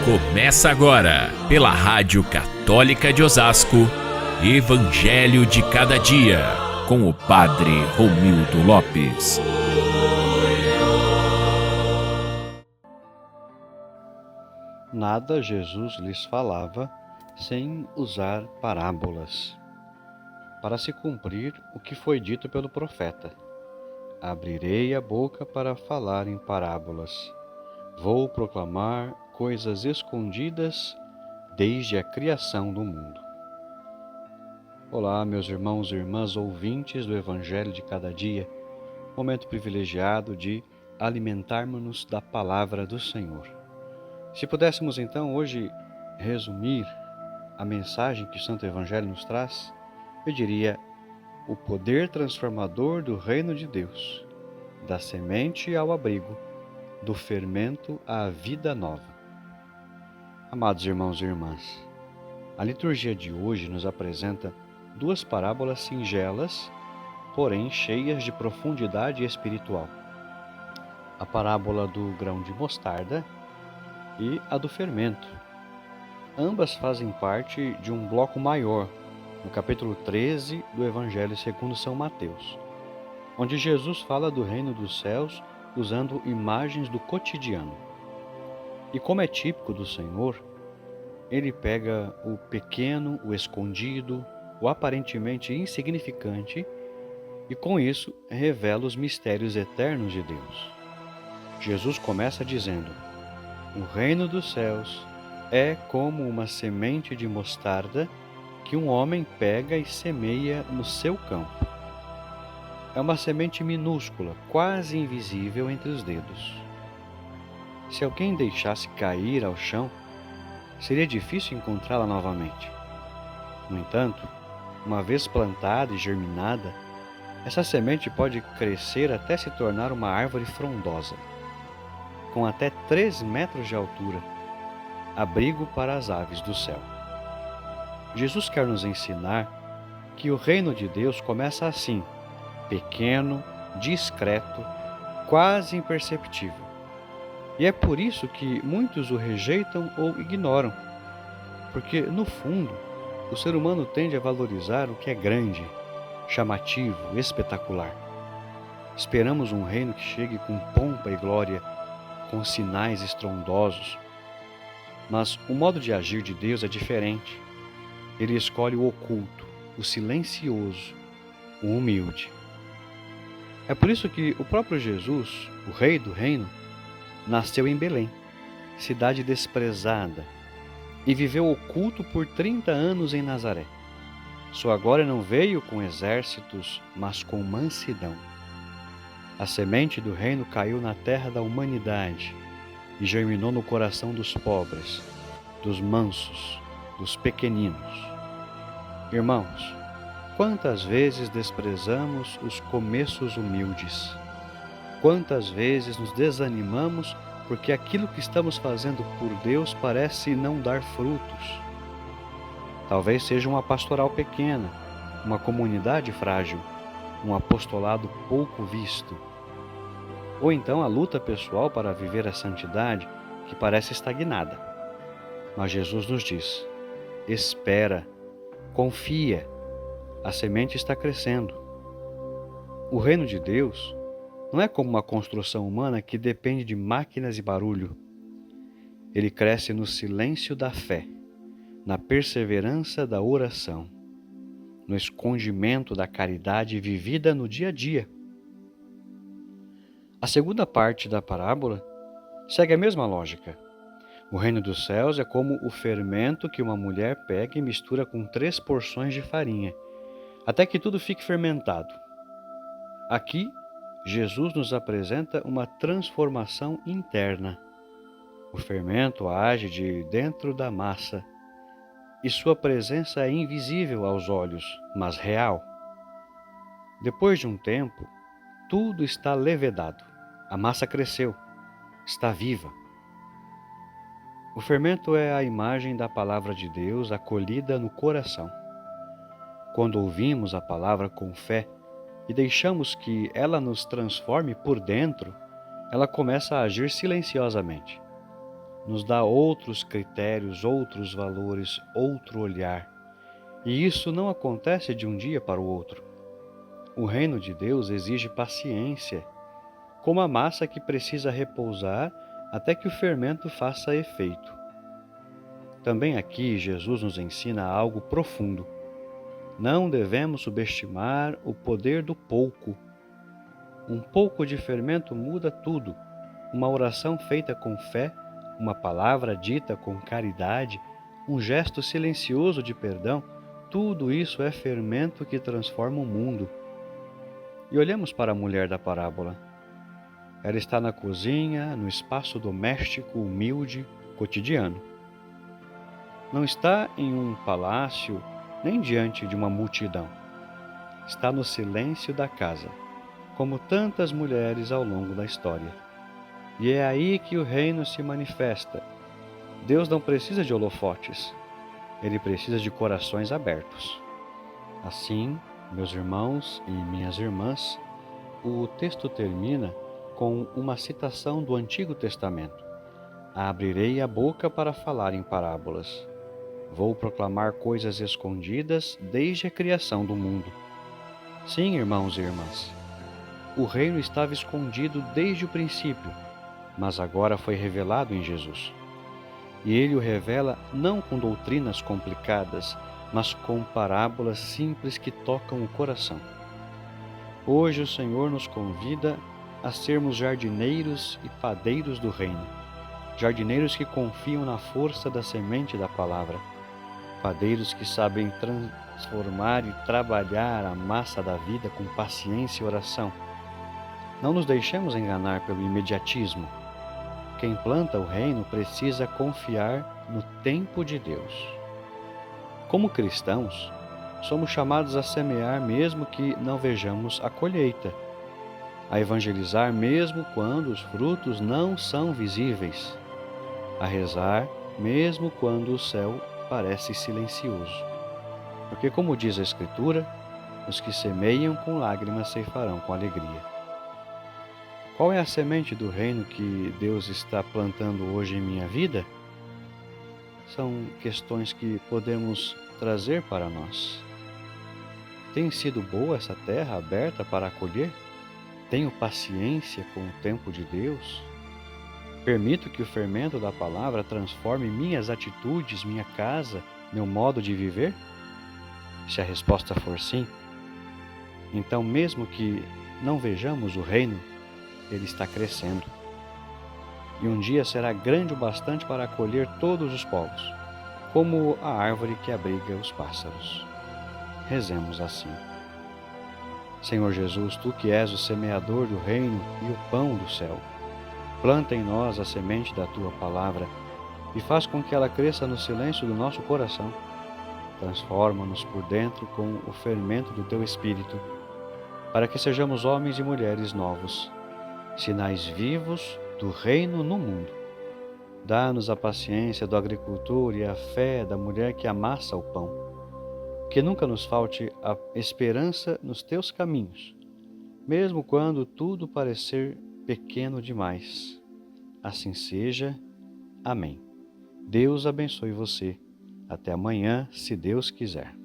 Começa agora, pela Rádio Católica de Osasco, Evangelho de Cada Dia, com o Padre Romildo Lopes. Nada Jesus lhes falava sem usar parábolas, para se cumprir o que foi dito pelo profeta: abrirei a boca para falar em parábolas. Vou proclamar coisas escondidas desde a criação do mundo. Olá, meus irmãos e irmãs ouvintes do Evangelho de Cada Dia, momento privilegiado de alimentarmos-nos da Palavra do Senhor. Se pudéssemos então hoje resumir a mensagem que o Santo Evangelho nos traz, eu diria: o poder transformador do reino de Deus, da semente ao abrigo, do fermento à vida nova. Amados irmãos e irmãs, a liturgia de hoje nos apresenta duas parábolas singelas, porém cheias de profundidade espiritual. A parábola do grão de mostarda e a do fermento. Ambas fazem parte de um bloco maior, no capítulo 13 do Evangelho segundo São Mateus, onde Jesus fala do reino dos céus usando imagens do cotidiano. E como é típico do Senhor, ele pega o pequeno, o escondido, o aparentemente insignificante e com isso revela os mistérios eternos de Deus. Jesus começa dizendo: o reino dos céus é como uma semente de mostarda que um homem pega e semeia no seu campo. É uma semente minúscula, quase invisível entre os dedos. Se alguém deixasse cair ao chão, seria difícil encontrá-la novamente. No entanto, uma vez plantada e germinada, essa semente pode crescer até se tornar uma árvore frondosa, com até 3 metros de altura, abrigo para as aves do céu. Jesus quer nos ensinar que o reino de Deus começa assim, pequeno, discreto, quase imperceptível. E é por isso que muitos o rejeitam ou ignoram, porque, no fundo, o ser humano tende a valorizar o que é grande, chamativo, espetacular. Esperamos um reino que chegue com pompa e glória, com sinais estrondosos. Mas o modo de agir de Deus é diferente. Ele escolhe o oculto, o silencioso, o humilde. É por isso que o próprio Jesus, o Rei do Reino, nasceu em Belém, cidade desprezada, e viveu oculto por 30 anos em Nazaré. Sua glória não veio com exércitos, mas com mansidão. A semente do reino caiu na terra da humanidade e germinou no coração dos pobres, dos mansos, dos pequeninos. Irmãos, quantas vezes desprezamos os começos humildes? Quantas vezes nos desanimamos porque aquilo que estamos fazendo por Deus parece não dar frutos? Talvez seja uma pastoral pequena, uma comunidade frágil, um apostolado pouco visto. Ou então a luta pessoal para viver a santidade que parece estagnada. Mas Jesus nos diz: espera, confia, a semente está crescendo. O reino de Deus não é como uma construção humana que depende de máquinas e barulho. Ele cresce no silêncio da fé, na perseverança da oração, no escondimento da caridade vivida no dia a dia. A segunda parte da parábola segue a mesma lógica. O reino dos céus é como o fermento que uma mulher pega e mistura com 3 porções de farinha, até que tudo fique fermentado. Aqui, Jesus nos apresenta uma transformação interna. O fermento age de dentro da massa e sua presença é invisível aos olhos, mas real. Depois de um tempo, tudo está levedado. A massa cresceu, está viva. O fermento é a imagem da palavra de Deus acolhida no coração. Quando ouvimos a palavra com fé e deixamos que ela nos transforme por dentro, ela começa a agir silenciosamente. nos dá outros critérios, outros valores, outro olhar. E isso não acontece de um dia para o outro. O reino de Deus exige paciência, como a massa que precisa repousar até que o fermento faça efeito. Também aqui Jesus nos ensina algo profundo. Não devemos subestimar o poder do pouco. Um pouco de fermento muda tudo. Uma oração feita com fé, uma palavra dita com caridade, um gesto silencioso de perdão, tudo isso é fermento que transforma o mundo. E olhemos para a mulher da parábola. Ela está na cozinha, no espaço doméstico, humilde, cotidiano. Não está em um palácio, nem diante de uma multidão. Está no silêncio da casa, como tantas mulheres ao longo da história. E é aí que o reino se manifesta. Deus não precisa de holofotes, Ele precisa de corações abertos. Assim, meus irmãos e minhas irmãs, o texto termina com uma citação do Antigo Testamento. Abrirei a boca para falar em parábolas. Vou proclamar coisas escondidas desde a criação do mundo. Sim, irmãos e irmãs, o reino estava escondido desde o princípio, mas agora foi revelado em Jesus. E ele o revela não com doutrinas complicadas, mas com parábolas simples que tocam o coração. Hoje o Senhor nos convida a sermos jardineiros e padeiros do reino, jardineiros que confiam na força da semente da palavra, padeiros que sabem transformar e trabalhar a massa da vida com paciência e oração. Não nos deixemos enganar pelo imediatismo. Quem planta o reino precisa confiar no tempo de Deus. Como cristãos, somos chamados a semear mesmo que não vejamos a colheita, a evangelizar mesmo quando os frutos não são visíveis, a rezar mesmo quando o céu parece silencioso. Porque, como diz a Escritura, os que semeiam com lágrimas ceifarão com alegria. Qual é a semente do reino que Deus está plantando hoje em minha vida? São questões que podemos trazer para nós. Tem sido boa essa terra aberta para acolher? Tenho paciência com o tempo de Deus? Permito que o fermento da palavra transforme minhas atitudes, minha casa, meu modo de viver? Se a resposta for sim, então mesmo que não vejamos o reino, ele está crescendo. E um dia será grande o bastante para acolher todos os povos, como a árvore que abriga os pássaros. Rezemos assim. Senhor Jesus, Tu que és o semeador do reino e o pão do céu, planta em nós a semente da Tua palavra e faz com que ela cresça no silêncio do nosso coração. Transforma-nos por dentro com o fermento do Teu Espírito, para que sejamos homens e mulheres novos, sinais vivos do reino no mundo. Dá-nos a paciência do agricultor e a fé da mulher que amassa o pão. Que nunca nos falte a esperança nos Teus caminhos, mesmo quando tudo parecer pequeno demais. Assim seja. Amém. Deus abençoe você. Até amanhã, se Deus quiser.